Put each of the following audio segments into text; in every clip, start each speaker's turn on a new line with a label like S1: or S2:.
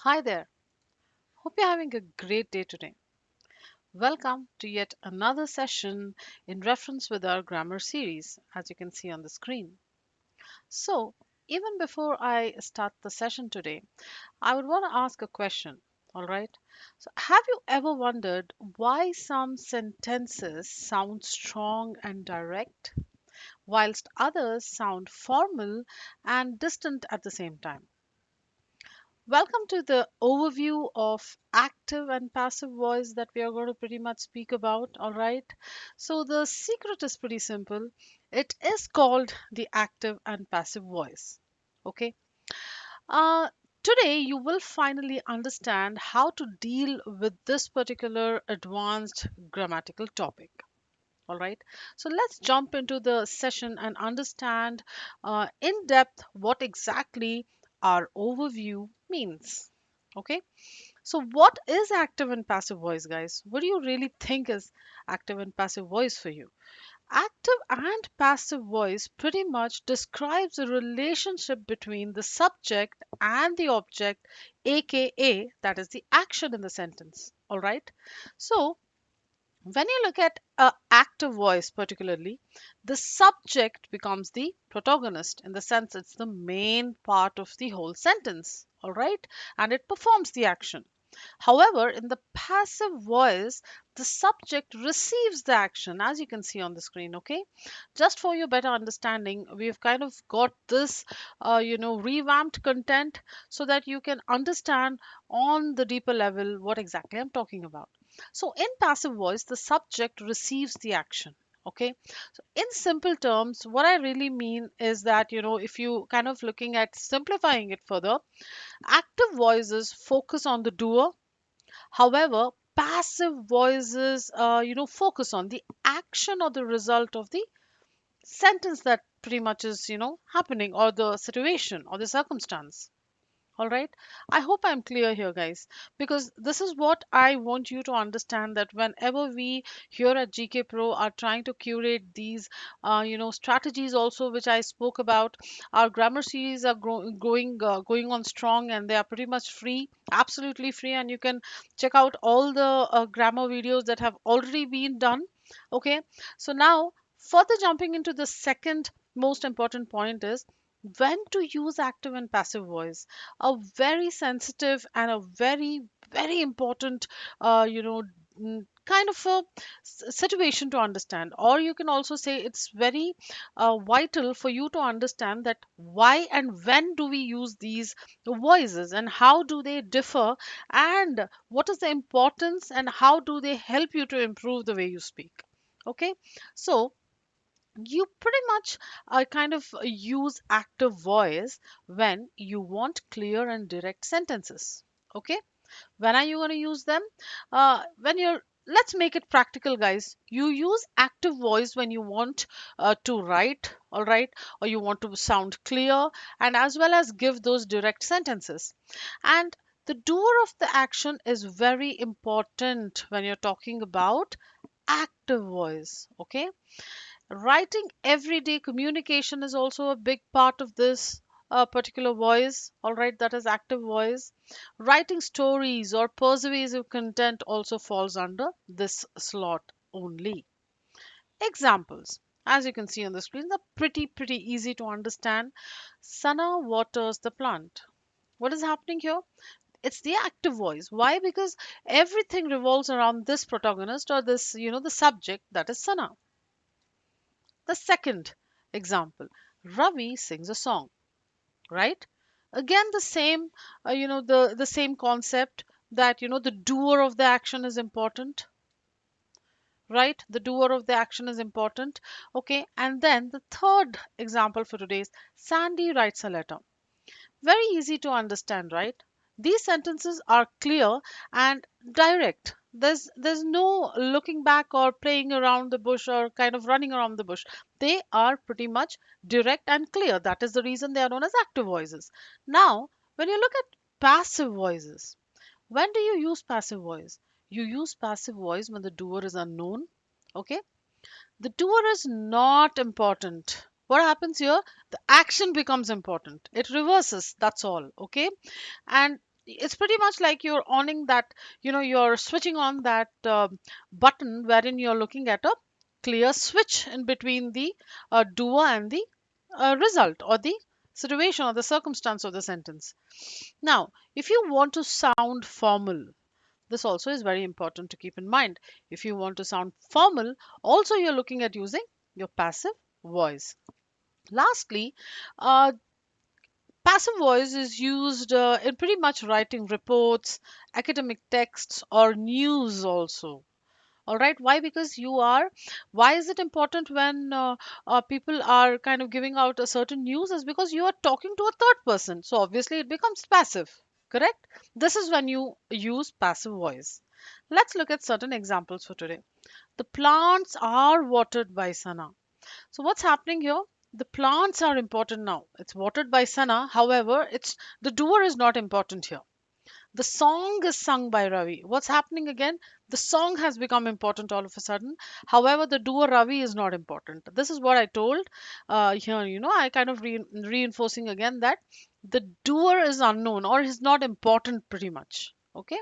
S1: Hi there. Hope you're having a great day today. Welcome to yet another session in reference with our grammar series, as you can see on the screen. So, even before I start the session today, I would want to ask a question. All right. So, have you ever wondered why some sentences sound strong and direct, whilst others sound formal and distant at the same time? Welcome to the overview of active and passive voice that we are going to pretty much speak about. All right. So, the secret is pretty simple. It is called the active and passive voice. Okay. Uh, Today, you will finally understand how to deal with this particular advanced grammatical topic. All right. So, let's jump into the session and understand in depth what exactly our overview means. Okay. So, what is active and passive voice, guys? What do you really think is active and passive voice for you? Active and passive voice pretty much describes the relationship between the subject and the object, aka, that is the action in the sentence. All right. So, when you look at active voice, particularly, the subject becomes the protagonist in the sense it's the main part of the whole sentence. All right. And it performs the action. However, in the passive voice, the subject receives the action, as you can see on the screen. Okay, just for your better understanding, we've kind of got this, revamped content so that you can understand on the deeper level what exactly I'm talking about. So, in passive voice, the subject receives the action. Okay, so in simple terms, what I really mean is that, if you kind of looking at simplifying it further, active voices focus on the doer. However, passive voices, focus on the action or the result of the sentence that pretty much is, happening, or the situation or the circumstance. All right. I hope I'm clear here, guys, because this is what I want you to understand, that whenever we here at GK Pro are trying to curate these, strategies also, which I spoke about, our grammar series are going on strong, and they are pretty much free, absolutely free, and you can check out all the grammar videos that have already been done. Okay. So now, further jumping into the second most important point is when to use active and passive voice. A very sensitive and a very very important kind of a situation to understand, or you can also say it's very vital for you to understand that why and when do we use these voices, and how do they differ, and what is the importance, and how do they help you to improve the way you speak. Okay. So you pretty much kind of use active voice when you want clear and direct sentences. Okay. When are you going to use them? When you're Let's make it practical, guys. You use active voice when you want to write, all right, or you want to sound clear, and as well as give those direct sentences. And the doer of the action is very important when you're talking about active voice. Okay. Writing everyday communication is also a big part of this particular voice, all right, that is active voice. Writing stories or persuasive content also falls under this slot only. Examples, as you can see on the screen, are pretty easy to understand. Sana waters the plant. What is happening here? It's the active voice. Why? Because everything revolves around this protagonist, or this, the subject, that is Sana. The second example, Ravi sings a song, right? Again, the same, the same concept, that the doer of the action is important, right? The doer of the action is important. Okay, and then the third example for today is Sandy writes a letter. Very easy to understand, right? These sentences are clear and direct. There's no looking back or playing around the bush or kind of running around the bush. They are pretty much direct and clear. That is the reason they are known as active voices. Now, when you look at passive voices, when do you use passive voice? You use passive voice when the doer is unknown. Okay, the doer is not important. What happens here? The action becomes important. It reverses, that's all. Okay. And It's pretty much like you're owning that, you're switching on that button wherein you're looking at a clear switch in between the doer and the result, or the situation or the circumstance of the sentence. Now, if you want to sound formal, this also is very important to keep in mind. If you want to sound formal, also you're looking at using your passive voice. Lastly, uh, passive voice is used in pretty much writing reports, academic texts, or news also. All right, why? Because you are, why is it important when people are kind of giving out a certain news? Is because you are talking to a third person. So obviously it becomes passive, correct? This is when you use passive voice. Let's look at certain examples for today. The plants are watered by Sana. So what's happening here? The plants are important now. It's watered by Sana. However, it's the doer is not important here. The song is sung by Ravi. What's happening again? The song has become important all of a sudden. However, the doer Ravi is not important. This is what I told here. I kind of reinforcing again that the doer is unknown or is not important pretty much. Okay.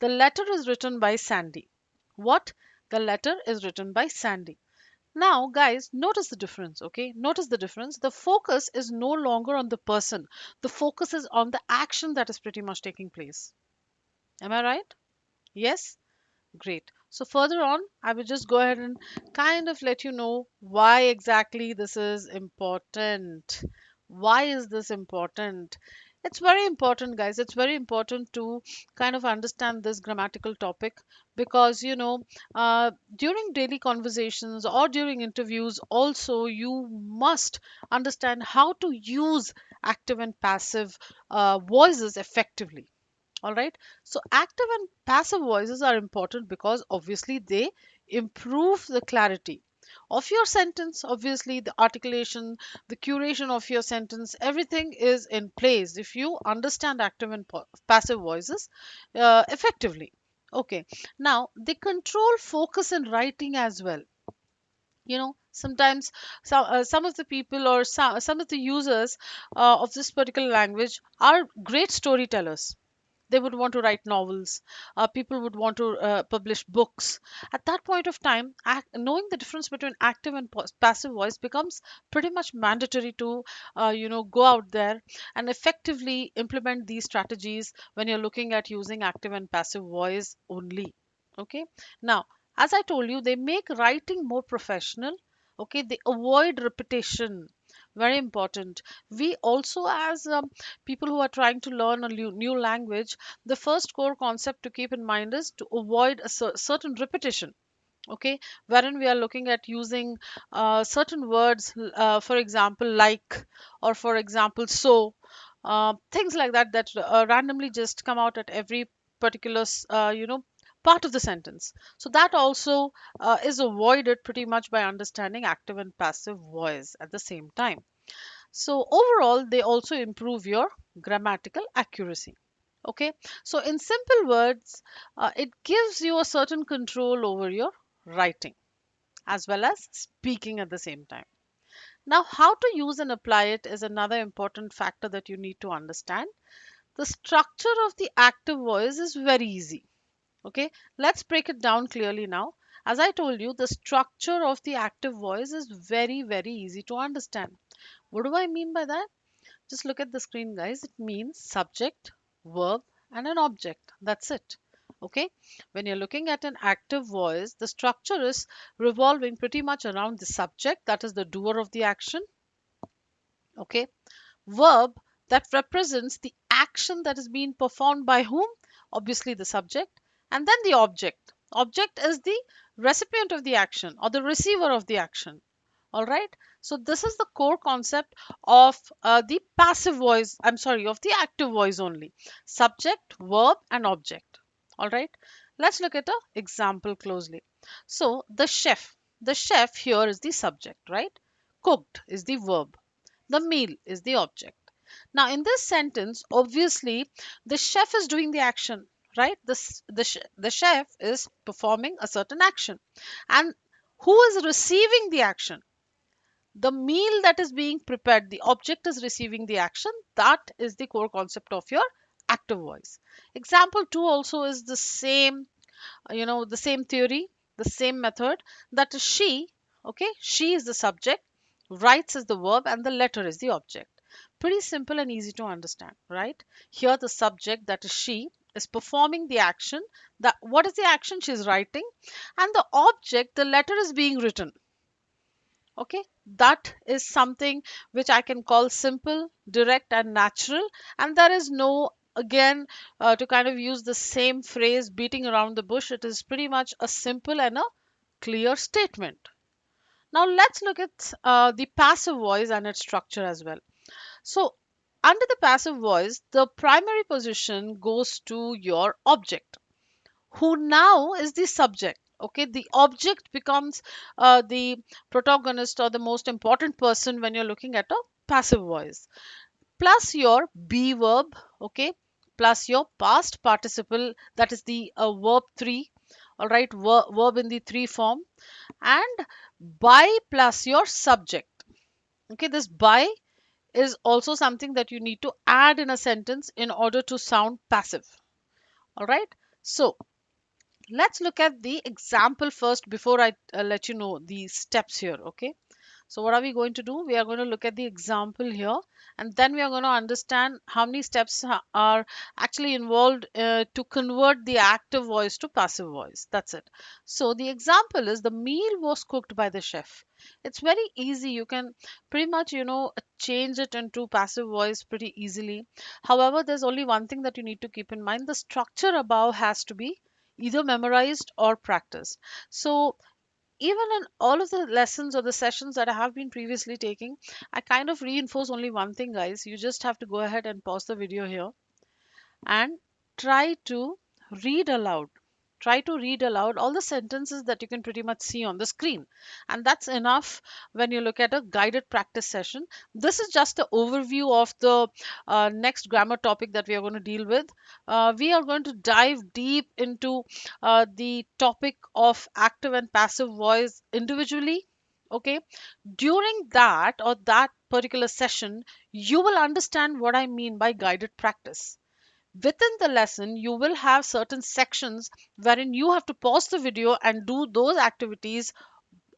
S1: The letter is written by Sandy. What? The letter is written by Sandy. Now, guys, notice the difference, okay? Notice the difference. The focus is no longer on the person. The focus is on the action that is pretty much taking place. Am I right? Yes? Great. So further on, I will just go ahead and kind of let you know why exactly this is important. Why is this important? It's very important, guys. It's very important to kind of understand this grammatical topic because, during daily conversations or during interviews, also you must understand how to use active and passive voices effectively. All right. So active and passive voices are important because obviously they improve the clarity of your sentence. Obviously, the articulation, the curation of your sentence, everything is in place if you understand active and passive voices effectively. Okay. Now, they control focus in writing as well. Sometimes some of the people or some of the users of this particular language are great storytellers. They would want to write novels. People would want to publish books. At that point of time, knowing the difference between active and passive voice becomes pretty much mandatory to go out there and effectively implement these strategies when you're looking at using active and passive voice only. Okay. Now, as I told you, they make writing more professional. Okay, they avoid repetition. Very important. We also, as people who are trying to learn a new language, the first core concept to keep in mind is to avoid a certain repetition. Okay, wherein we are looking at using certain words, for example, like, or for example, so, things like that that randomly just come out at every particular part of the sentence. So that also is avoided pretty much by understanding active and passive voice at the same time. So overall, they also improve your grammatical accuracy. Okay, so in simple words, it gives you a certain control over your writing as well as speaking at the same time. Now, how to use and apply it is another important factor that you need to understand. The structure of the active voice is very easy. Okay, let's break it down clearly now. As I told you, the structure of the active voice is very, very easy to understand. What do I mean by that? Just look at the screen, guys. It means subject, verb, and an object. That's it. Okay. When you're looking at an active voice, the structure is revolving pretty much around the subject, that is the doer of the action. Okay. Verb that represents the action that is being performed by whom? Obviously, the subject. And then the object. Object is the recipient of the action or the receiver of the action. All right. So this is the core concept of the passive voice. I'm sorry, of the active voice only. Subject, verb, and object. All right. Let's look at an example closely. So the chef. The chef here is the subject, right? Cooked is the verb. The meal is the object. Now, in this sentence, obviously, the chef is doing the action, right? The chef is performing a certain action. And who is receiving the action? The meal that is being prepared, the object is receiving the action. That is the core concept of your active voice. Example 2 also is the same, the same theory, the same method. That is she. Okay, she is the subject, writes is the verb, and the letter is the object. Pretty simple and easy to understand, right? Here the subject, that is she, is performing the action. That what is the action? She is writing, and the object, the letter, is being written. Okay, that is something which I can call simple, direct, and natural. And there is no, again, to kind of use the same phrase, beating around the bush. It is pretty much a simple and a clear statement. Now let's look at the passive voice and its structure as well. So under the passive voice, the primary position goes to your object, who now is the subject. Okay, the object becomes the protagonist or the most important person when you're looking at a passive voice, plus your be verb. Okay, plus your past participle, that is the verb 3. All right, verb in the 3 form, and by plus your subject. Okay, this by is also something that you need to add in a sentence in order to sound passive. All right, so let's look at the example first before I let you know the steps here. Okay, so what are we going to do? We are going to look at the example here, and then we are going to understand how many steps are actually involved to convert the active voice to passive voice. That's it. So the example is, the meal was cooked by the chef. It's very easy. You can pretty much, change it into passive voice pretty easily. However, there's only one thing that you need to keep in mind. The structure above has to be either memorized or practiced. So even in all of the lessons or the sessions that I have been previously taking, I kind of reinforce only one thing, guys. You just have to go ahead and pause the video here and try to read aloud. Try to read aloud all the sentences that you can pretty much see on the screen. And that's enough when you look at a guided practice session. This is just an overview of the next grammar topic that we are going to deal with. We are going to dive deep into the topic of active and passive voice individually. Okay, during that particular session, you will understand what I mean by guided practice. Within the lesson, you will have certain sections wherein you have to pause the video and do those activities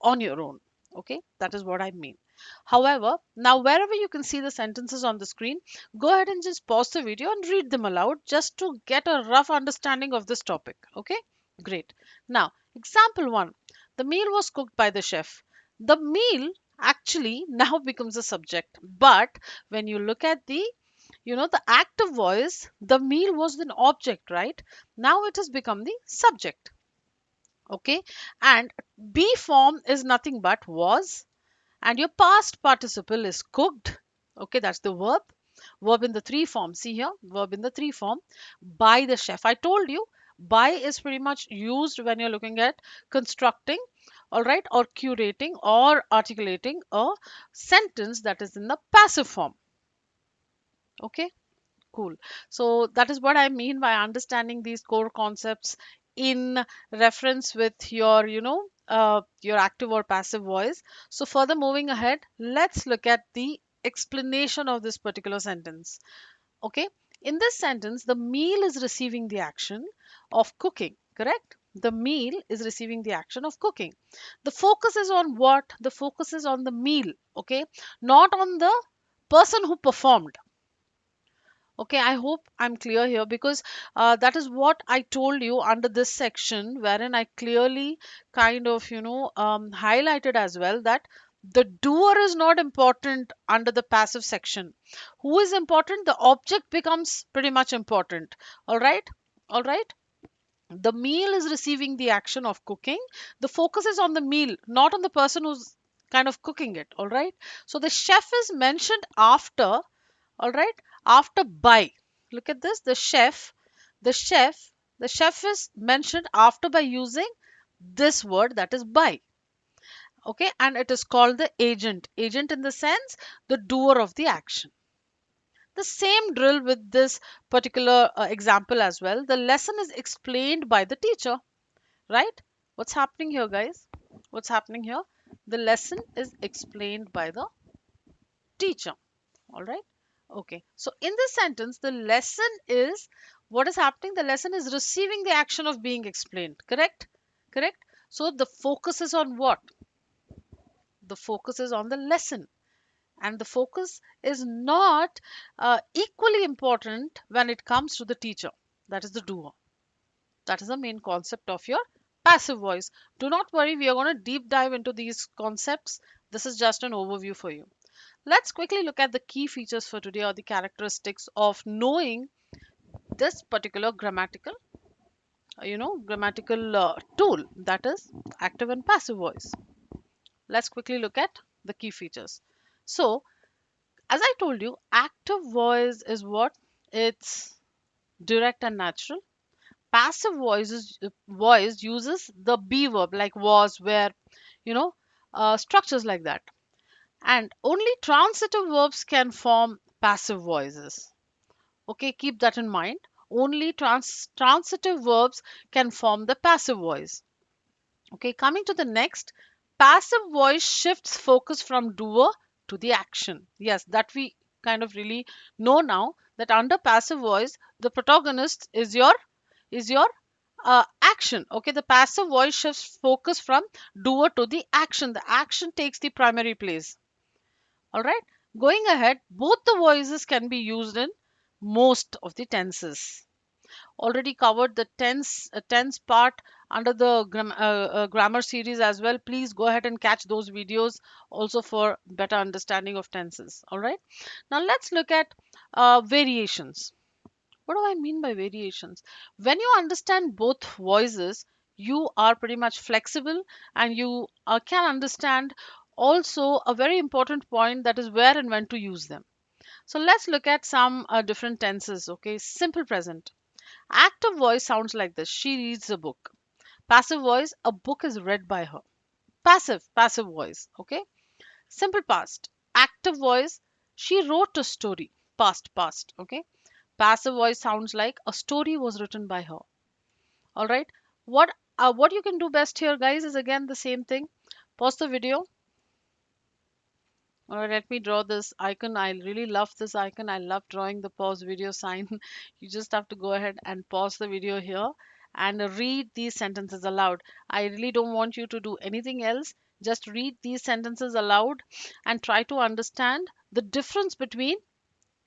S1: on your own. Okay, that is what I mean. However, now wherever you can see the sentences on the screen, go ahead and just pause the video and read them aloud just to get a rough understanding of this topic. Okay, great. Now, example 1, the meal was cooked by the chef. The meal actually now becomes a subject, but when you look at the active voice, the meal was an object, right? Now it has become the subject. Okay, and be form is nothing but was, and your past participle is cooked. Okay, that's the verb in the 3 form. See here, verb in the 3 form, by the chef. I told you, by is pretty much used when you're looking at constructing, all right, or curating or articulating a sentence that is in the passive form. Okay, cool. So that is what I mean by understanding these core concepts in reference with your active or passive voice. So further moving ahead, let's look at the explanation of this particular sentence. Okay, in this sentence, the meal is receiving the action of cooking, correct? The meal is receiving the action of cooking. The focus is on what? The focus is on the meal, okay, not on the person who performed. Okay, I hope I'm clear here, because that is what I told you under this section, wherein I clearly kind of, highlighted as well that the doer is not important under the passive section. Who is important? The object becomes pretty much important. All right. All right. The meal is receiving the action of cooking. The focus is on the meal, not on the person who's kind of cooking it. All right. So the chef is mentioned after, all right, after by. Look at this, the chef the chef is mentioned after by using this word, that is by. Okay, and it is called the agent in the sense, the doer of the action. The same drill with this particular example as well. The lesson is explained by the teacher, right? What's happening here, guys? What's happening here? The lesson is explained by the teacher. All right, Okay, so in this sentence, the lesson is what is happening? The lesson is receiving the action of being explained. Correct? Correct? So the focus is on what? The focus is on the lesson. And the focus is not equally important when it comes to the teacher. That is the doer. That is the main concept of your passive voice. Do not worry, we are going to deep dive into these concepts. This is just an overview for you. Let's quickly look at the key features for today or the characteristics of knowing this particular grammatical tool, that is active and passive voice. Let's quickly look at the key features. So, as I told you, active voice is what? It's direct and natural. Passive voice uses the be verb like was, where, you know, structures like that. And only transitive verbs can form passive voices. Okay, keep that in mind. Only transitive verbs can form the passive voice. Okay, coming to the next, passive voice shifts focus from doer to the action. Yes, that we kind of really know now, that under passive voice, the protagonist is your action. Okay, the passive voice shifts focus from doer to the action. The action takes the primary place. All right. Going ahead, both the voices can be used in most of the tenses. Already covered the tense part under the grammar series as well. Please go ahead and catch those videos also for better understanding of tenses. All right. Now let's look at variations. What do I mean by variations? When you understand both voices, you are pretty much flexible, and you can understand also a very important point, that is where and when to use them. So let's look at some different tenses. Okay, simple present. Active voice sounds like this: she reads a book. Passive voice: a book is read by her. Passive voice. Okay. Simple past. Active voice: she wrote a story. Past. Okay. Passive voice sounds like a story was written by her. All right. What you can do best here, guys, is again the same thing. Pause the video. All right, let me draw this icon. I really love this icon. I love drawing the pause video sign. You just have to go ahead and pause the video here and read these sentences aloud. I really don't want you to do anything else. Just read these sentences aloud and try to understand the difference between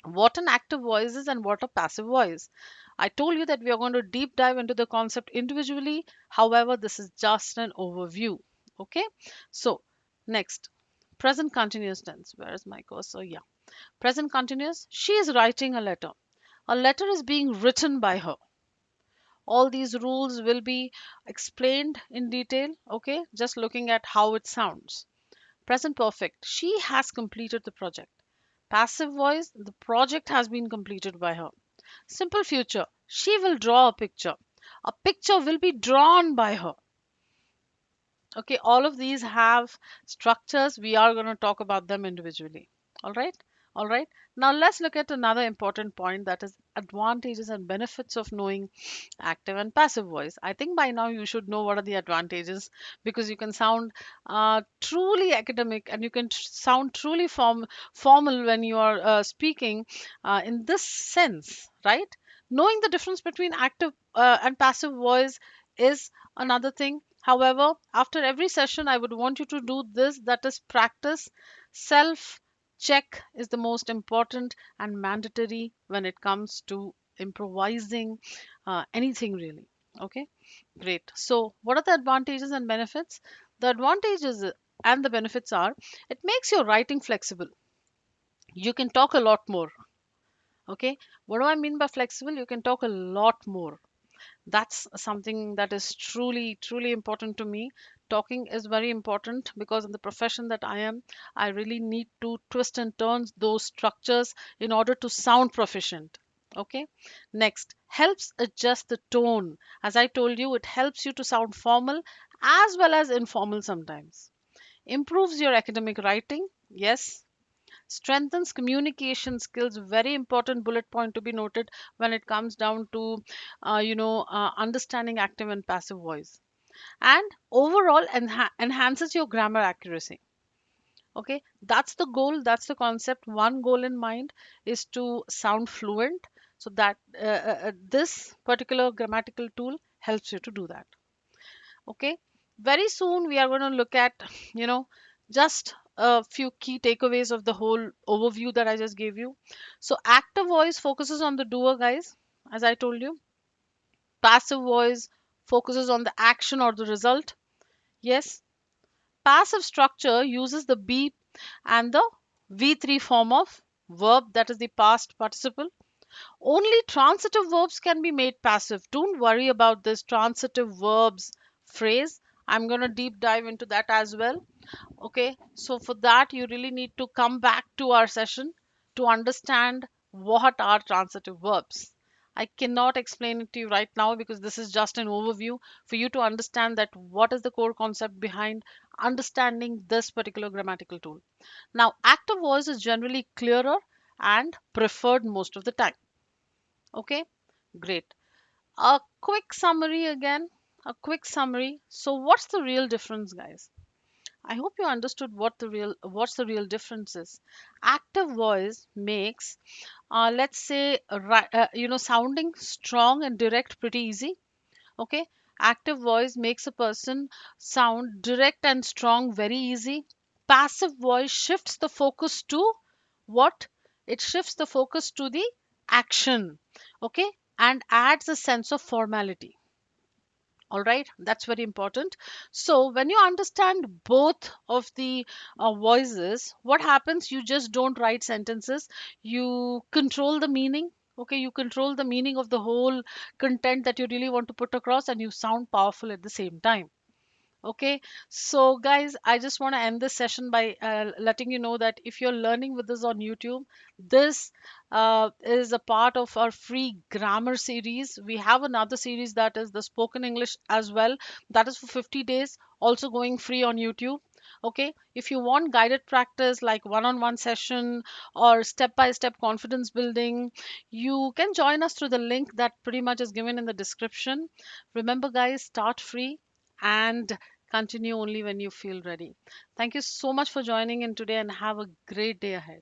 S1: what an active voice is and what a passive voice. I told you that we are going to deep dive into the concept individually. However, this is just an overview. Okay. So, next, present continuous tense. Where is my cursor? Yeah. Present continuous. She is writing a letter. A letter is being written by her. All these rules will be explained in detail. Okay. Just looking at how it sounds. Present perfect. She has completed the project. Passive voice. The project has been completed by her. Simple future. She will draw a picture. A picture will be drawn by her. Okay, all of these have structures. We are going to talk about them individually. All right. All right. Now let's look at another important point, that is advantages and benefits of knowing active and passive voice. I think by now you should know what are the advantages, because you can sound truly academic, and you can sound truly formal when you are speaking in this sense, right? Knowing the difference between active and passive voice is another thing. However, after every session, I would want you to do this, that is practice. Self check is the most important and mandatory when it comes to improvising anything really. Okay, great. So, what are the advantages and benefits? The advantages and the benefits are: it makes your writing flexible. You can talk a lot more. Okay, what do I mean by flexible? You can talk a lot more. That's something that is truly important to me. Talking is very important because in the profession that I am, I really need to twist and turn those structures in order to sound proficient. Okay. Next, helps adjust the tone. As I told you, it helps you to sound formal as well as informal sometimes. Improves your academic writing. Yes. Strengthens communication skills. Very important bullet point to be noted when it comes down to understanding active and passive voice. And overall enhances your grammar accuracy. Okay, that's the goal, that's the concept. One goal in mind is to sound fluent, so that this particular grammatical tool helps you to do that. Okay, very soon we are going to look at, you know, just a few key takeaways of the whole overview that I just gave you. So active voice focuses on the doer, guys, as I told you. Passive voice focuses on the action or the result. Yes, passive structure uses the be and the V3 form of verb, that is the past participle. Only transitive verbs can be made passive. Don't worry about this transitive verbs phrase. I'm going to deep dive into that as well. Okay, so for that, you really need to come back to our session to understand what are transitive verbs. I cannot explain it to you right now because this is just an overview for you to understand that what is the core concept behind understanding this particular grammatical tool. Now, active voice is generally clearer and preferred most of the time. Okay, great. A quick summary again. A quick summary. So, what's the real difference, guys? I hope you understood what's the real difference is. Active voice makes, let's say, sounding strong and direct pretty easy. Okay, active voice makes a person sound direct and strong very easy. Passive voice shifts the focus to what? It shifts the focus to the action. Okay, and adds a sense of formality. All right, that's very important. So when you understand both of the voices, what happens? You just don't write sentences, you control the meaning. Okay, you control the meaning of the whole content that you really want to put across, and you sound powerful at the same time. Okay, so guys, I just want to end this session by letting you know that if you're learning with us on YouTube, this is a part of our free grammar series. We have another series that is the spoken English as well, that is for 50 days, also going free on YouTube. Okay, if you want guided practice like one on one session or step by step confidence building, you can join us through the link that pretty much is given in the description. Remember, guys, start free and continue only when you feel ready. Thank you so much for joining in today and have a great day ahead.